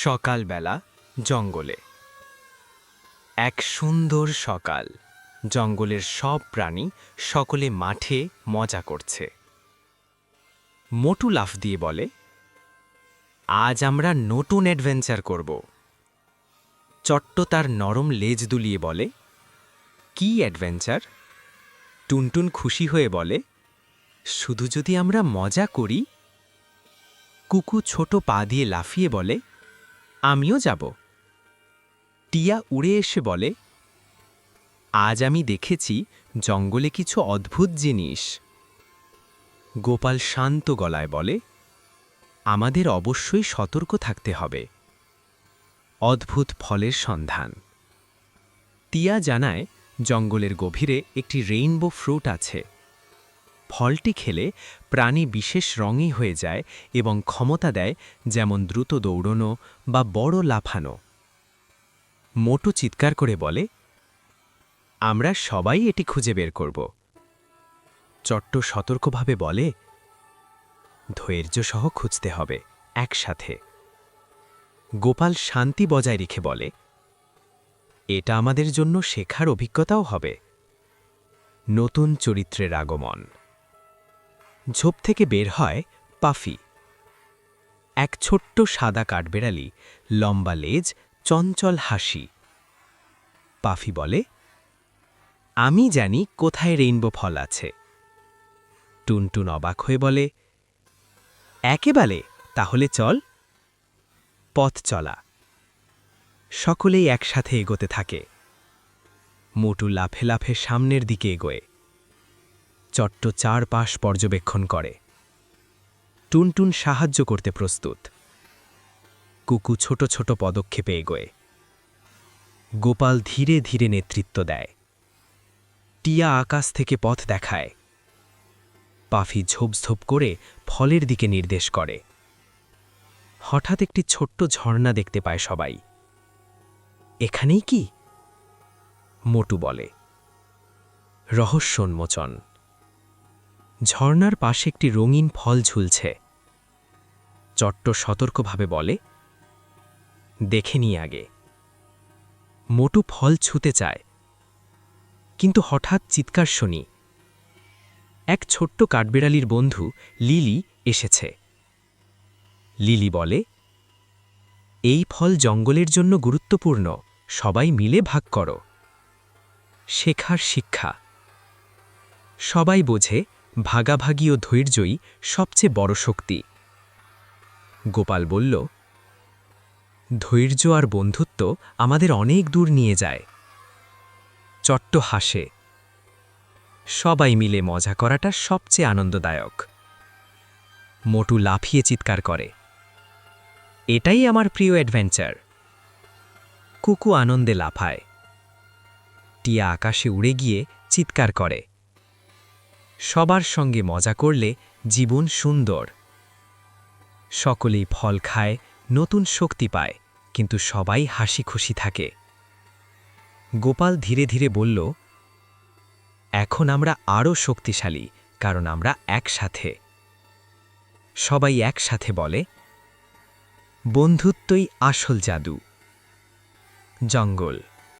সকালবেলা জঙ্গলে। এক সুন্দর সকাল। জঙ্গলের সব প্রাণী সকলে মাঠে মজা করছে। মোটু লাফ দিয়ে বলে, আজ আমরা নতুন অ্যাডভেঞ্চার করব। চট্ট তার নরম লেজ দুলিয়ে বলে, কি অ্যাডভেঞ্চার? টুনটুন খুশি হয়ে বলে, শুধু যদি আমরা মজা করি। কুকু ছোট পা দিয়ে লাফিয়ে বলে, আমিও যাব। টিয়া উড়ে এসে বলে, আজ আমি দেখেছি জঙ্গলে কিছু অদ্ভুত জিনিস। গোপাল শান্ত গলায় বলে, আমাদের অবশ্যই সতর্ক থাকতে হবে। অদ্ভুত ফলের সন্ধান। টিয়া জানায়, জঙ্গলের গভীরে একটি রেইনবো ফ্রুট আছে। ফলটি খেলে প্রাণী বিশেষ রঙই হয়ে যায় এবং ক্ষমতা দেয়, যেমন দ্রুত দৌড়নো বা বড় লাফানো। মোটু চিৎকার করে বলে, আমরা সবাই এটি খুঁজে বের করব। চট্ট সতর্কভাবে বলে, ধৈর্য সহ খুঁজতে হবে, একসাথে। গোপাল শান্তি বজায় রেখে বলে, এটা আমাদের জন্য শেখার অভিজ্ঞতাও হবে। নতুন চরিত্রের আগমন। ঝোপ থেকে বের হয় পাফি, এক ছোট্ট সাদা কাঠবেড়ালি, লম্বা লেজ, চঞ্চল হাসি। পাফি বলে, আমি জানি কোথায় রেইনবো ফল আছে। টুনটুন অবাক হয়ে বলে, একেবারে, তাহলে চল। পথ চলা। সকলেই একসাথে এগোতে থাকে। মোটু লাফে লাফে সামনের দিকে এগোয়। চট্ট চারপাশ পর্যবেক্ষণ করে। টুনটুন সাহায্য করতে প্রস্তুত। কুকু ছোট ছোট পদক্ষেপে এগোয়। গোপাল ধীরে ধীরে নেতৃত্ব দেয়। টিয়া আকাশ থেকে পথ দেখায়। পাফি ঝোপঝোপ করে ফলের দিকে নির্দেশ করে। হঠাৎ একটি ছোট্ট ঝর্ণা দেখতে পায় সবাই। এখানেই কি? মোটু বলে। রহস্য উন্মোচন। ঝর্ণার পাশে একটি রঙিন ফল ঝুলছে। চট্ট সতর্কভাবে বলে, দেখে নি আগে। মোটু ফল ছুঁতে চায়, কিন্তু হঠাৎ চিৎকার শুনি। এক ছোট্ট কাঠবিড়ালির বন্ধু লিলি এসেছে। লিলি বলে, এই ফল জঙ্গলের জন্য গুরুত্বপূর্ণ, সবাই মিলে ভাগ করো। শেখার শিক্ষা। সবাই বোঝে, ভাগাভাগি ও ধৈর্যই সবচেয়ে বড় শক্তি। গোপাল বলল, ধৈর্য আর বন্ধুত্ব আমাদের অনেক দূর নিয়ে যায়। চট্ট হাসে। সবাই মিলে মজা করাটা সবচেয়ে আনন্দদায়ক। মোটু লাফিয়ে চিৎকার করে, এটাই আমার প্রিয় অ্যাডভেঞ্চার। কুকু আনন্দে লাফায়। টিয়া আকাশে উড়ে গিয়ে চিৎকার করে। সবার সঙ্গে মজা করলে জীবন সুন্দর। সকলেই ফল খায়, নতুন শক্তি পায়, কিন্তু সবাই হাসি খুশি থাকে। গোপাল ধীরে ধীরে বলল, এখন আমরা আরও শক্তিশালী, কারণ আমরা একসাথে। সবাই একসাথে বলে, বন্ধুত্বই আসল জাদু। জঙ্গল।